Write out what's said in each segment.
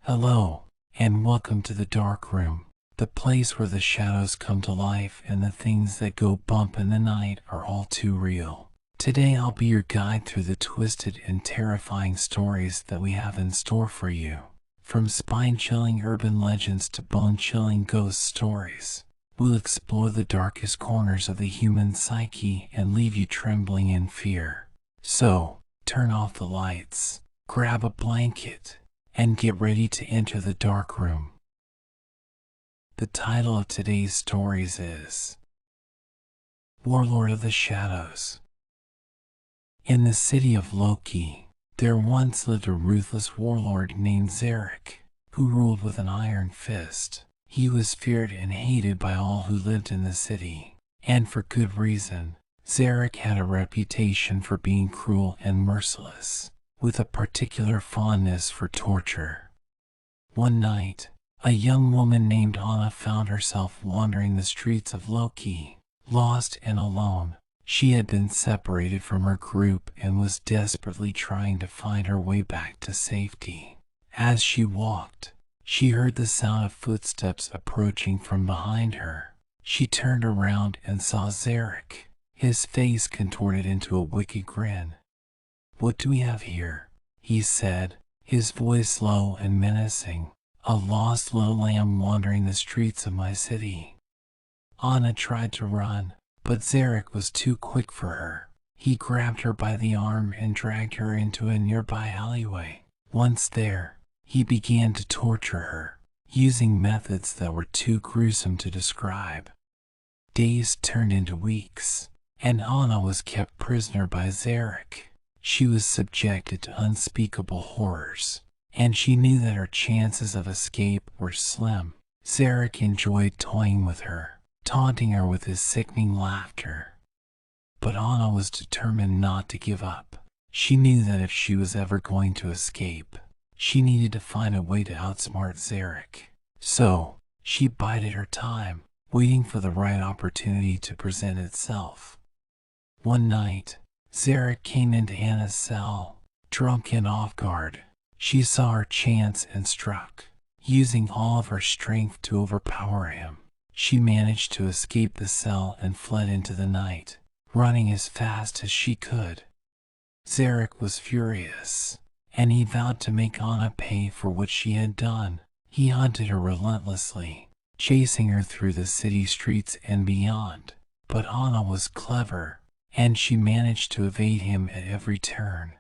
Hello, and welcome to the dark room, the place where the shadows come to life and the things that go bump in the night are all too real. Today I'll be your guide through the twisted and terrifying stories that we have in store for you. From spine-chilling urban legends to bone-chilling ghost stories, we'll explore the darkest corners of the human psyche and leave you trembling in fear. So, turn off the lights, grab a blanket, and get ready to enter the dark room. The title of today's stories is Warlord of the Shadows. In the city of Loki, there once lived a ruthless warlord named Zarek, who ruled with an iron fist. He was feared and hated by all who lived in the city, and for good reason. Zarek had a reputation for being cruel and merciless, with a particular fondness for torture. One night, a young woman named Anna found herself wandering the streets of Loki, lost and alone. She had been separated from her group and was desperately trying to find her way back to safety. As she walked, she heard the sound of footsteps approaching from behind her. She turned around and saw Zarek, his face contorted into a wicked grin. "What do we have here?" he said, his voice low and menacing. "A lost little lamb wandering the streets of my city." Anna tried to run, but Zarek was too quick for her. He grabbed her by the arm and dragged her into a nearby alleyway. Once there, he began to torture her, using methods that were too gruesome to describe. Days turned into weeks, and Anna was kept prisoner by Zarek. She was subjected to unspeakable horrors, and she knew that her chances of escape were slim. Zarek enjoyed toying with her, taunting her with his sickening laughter. But Anna was determined not to give up. She knew that if she was ever going to escape, she needed to find a way to outsmart Zarek. So, she bided her time, waiting for the right opportunity to present itself. One night, Zarek came into Anna's cell, drunk and off guard. She saw her chance and struck, using all of her strength to overpower him. She managed to escape the cell and fled into the night, running as fast as she could. Zarek was furious, and he vowed to make Anna pay for what she had done. He hunted her relentlessly, chasing her through the city streets and beyond. But Anna was clever, and she managed to evade him at every turn.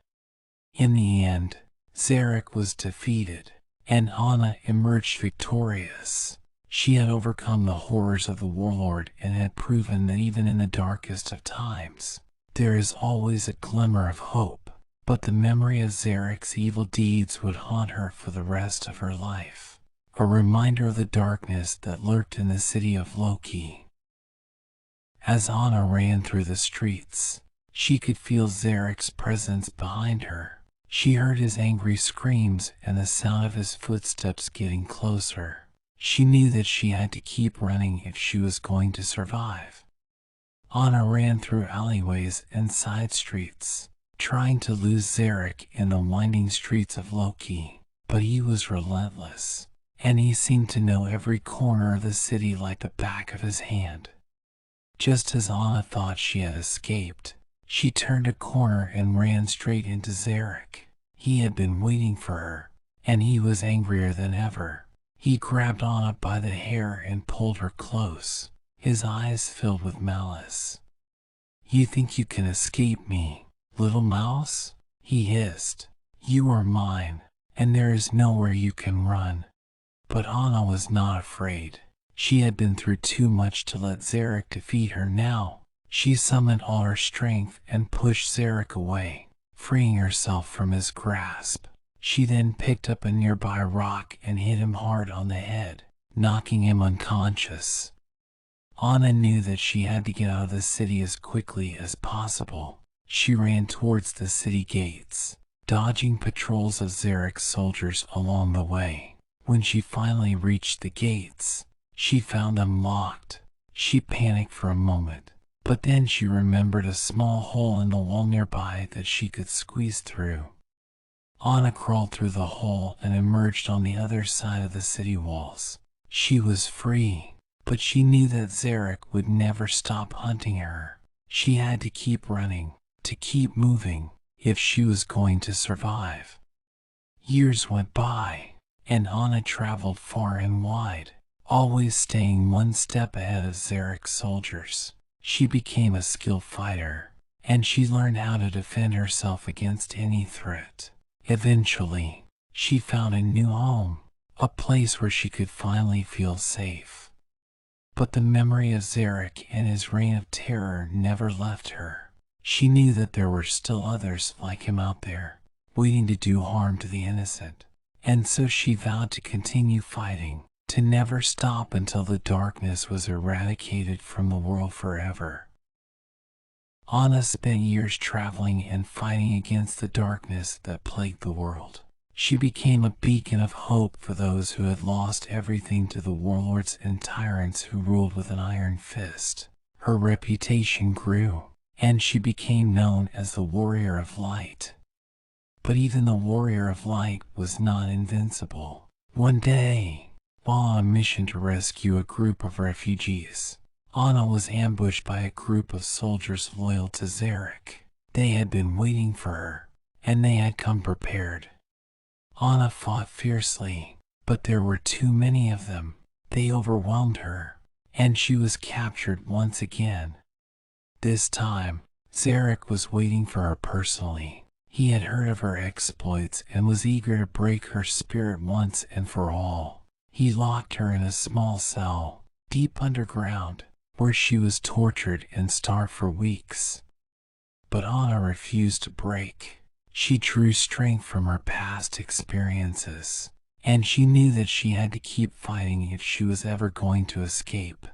In the end, Zarek was defeated, and Anna emerged victorious. She had overcome the horrors of the Warlord and had proven that even in the darkest of times, there is always a glimmer of hope. But the memory of Zarek's evil deeds would haunt her for the rest of her life, a reminder of the darkness that lurked in the city of Loki. As Anna ran through the streets, she could feel Zarek's presence behind her. She heard his angry screams and the sound of his footsteps getting closer. She knew that she had to keep running if she was going to survive. Anna ran through alleyways and side streets, trying to lose Zarek in the winding streets of Loki. But he was relentless, and he seemed to know every corner of the city like the back of his hand. Just as Anna thought she had escaped, she turned a corner and ran straight into Zarek. He had been waiting for her, and he was angrier than ever. He grabbed Anna by the hair and pulled her close, his eyes filled with malice. "You think you can escape me, little mouse?" he hissed. "You are mine, and there is nowhere you can run." But Anna was not afraid. She had been through too much to let Zarek defeat her now. She summoned all her strength and pushed Zarek away, freeing herself from his grasp. She then picked up a nearby rock and hit him hard on the head, knocking him unconscious. Anna knew that she had to get out of the city as quickly as possible. She ran towards the city gates, dodging patrols of Zarek's soldiers along the way. When she finally reached the gates, she found them locked. She panicked for a moment, but then she remembered a small hole in the wall nearby that she could squeeze through. Anna crawled through the hole and emerged on the other side of the city walls. She was free, but she knew that Zarek would never stop hunting her. She had to keep running, to keep moving, if she was going to survive. Years went by, and Anna traveled far and wide, always staying one step ahead of Zarek's soldiers. She became a skilled fighter, and she learned how to defend herself against any threat. Eventually, she found a new home, a place where she could finally feel safe. But the memory of Zarek and his reign of terror never left her. She knew that there were still others like him out there, waiting to do harm to the innocent. And so she vowed to continue fighting, to never stop until the darkness was eradicated from the world forever. Anna spent years traveling and fighting against the darkness that plagued the world. She became a beacon of hope for those who had lost everything to the warlords and tyrants who ruled with an iron fist. Her reputation grew, and she became known as the Warrior of Light. But even the Warrior of Light was not invincible. One day, while on a mission to rescue a group of refugees, Anna was ambushed by a group of soldiers loyal to Zarek. They had been waiting for her, and they had come prepared. Anna fought fiercely, but there were too many of them. They overwhelmed her, and she was captured once again. This time, Zarek was waiting for her personally. He had heard of her exploits and was eager to break her spirit once and for all. He locked her in a small cell, deep underground, where she was tortured and starved for weeks. But Anna refused to break. She drew strength from her past experiences, and she knew that she had to keep fighting if she was ever going to escape.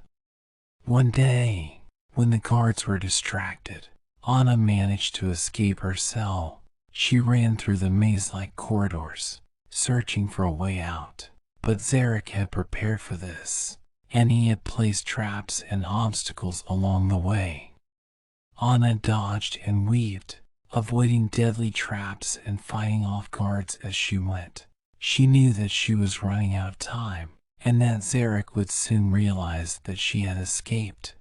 One day, when the guards were distracted, Anna managed to escape her cell. She ran through the maze-like corridors, searching for a way out. But Zarek had prepared for this, and he had placed traps and obstacles along the way. Anna dodged and weaved, avoiding deadly traps and fighting off guards as she went. She knew that she was running out of time, and that Zarek would soon realize that she had escaped.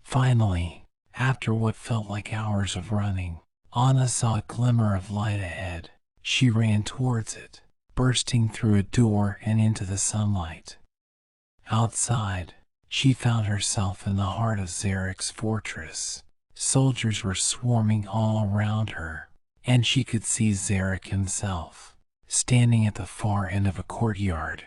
Finally, after what felt like hours of running, Anna saw a glimmer of light ahead. She ran towards it, bursting through a door and into the sunlight. Outside, she found herself in the heart of Zarek's fortress. Soldiers were swarming all around her, and she could see Zarek himself, standing at the far end of a courtyard.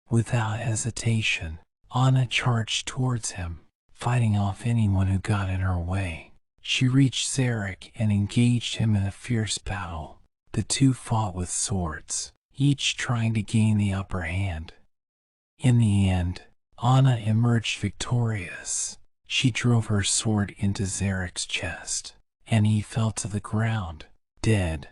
Without hesitation, Anna charged towards him, fighting off anyone who got in her way. She reached Zarek and engaged him in a fierce battle. The two fought with swords, each trying to gain the upper hand. In the end, Anna emerged victorious. She drove her sword into Zarek's chest, and he fell to the ground, dead.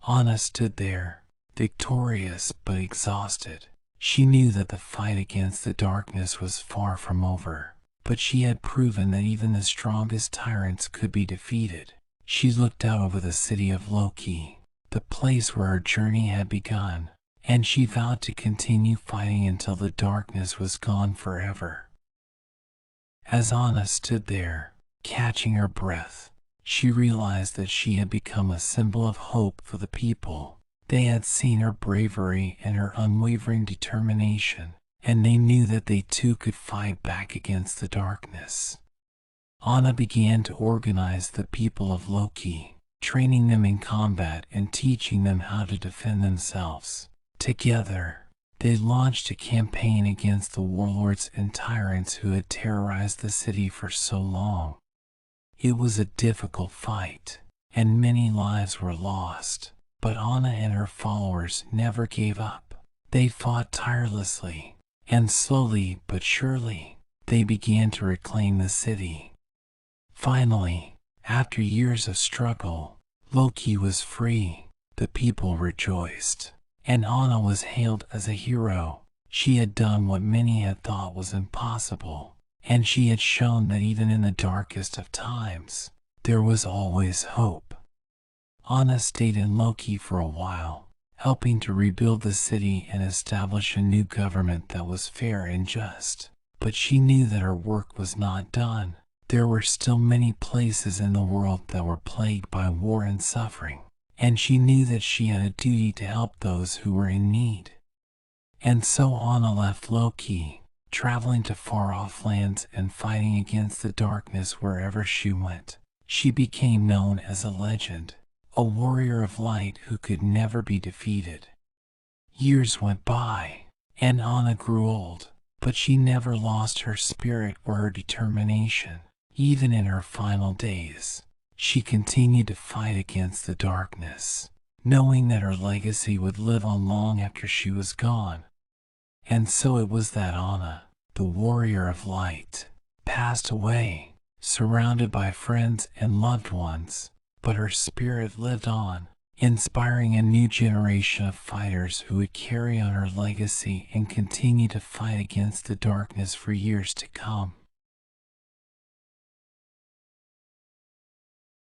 Anna stood there, victorious but exhausted. She knew that the fight against the darkness was far from over, but she had proven that even the strongest tyrants could be defeated. She looked out over the city of Loki, the place where her journey had begun, and she vowed to continue fighting until the darkness was gone forever. As Anna stood there, catching her breath, she realized that she had become a symbol of hope for the people. They had seen her bravery and her unwavering determination, and they knew that they too could fight back against the darkness. Anna began to organize the people of Loki, training them in combat and teaching them how to defend themselves. Together, they launched a campaign against the warlords and tyrants who had terrorized the city for so long. It was a difficult fight, and many lives were lost, but Anna and her followers never gave up. They fought tirelessly, and slowly but surely, they began to reclaim the city. Finally, after years of struggle, Loki was free. The people rejoiced, and Anna was hailed as a hero. She had done what many had thought was impossible, and she had shown that even in the darkest of times, there was always hope. Anna stayed in Loki for a while, helping to rebuild the city and establish a new government that was fair and just. But she knew that her work was not done. There were still many places in the world that were plagued by war and suffering, and she knew that she had a duty to help those who were in need. And so Anna left Loki, traveling to far-off lands and fighting against the darkness wherever she went. She became known as a legend, a warrior of light who could never be defeated. Years went by, and Anna grew old, but she never lost her spirit or her determination. Even in her final days, she continued to fight against the darkness, knowing that her legacy would live on long after she was gone. And so it was that Anna, the warrior of light, passed away, surrounded by friends and loved ones, but her spirit lived on, inspiring a new generation of fighters who would carry on her legacy and continue to fight against the darkness for years to come.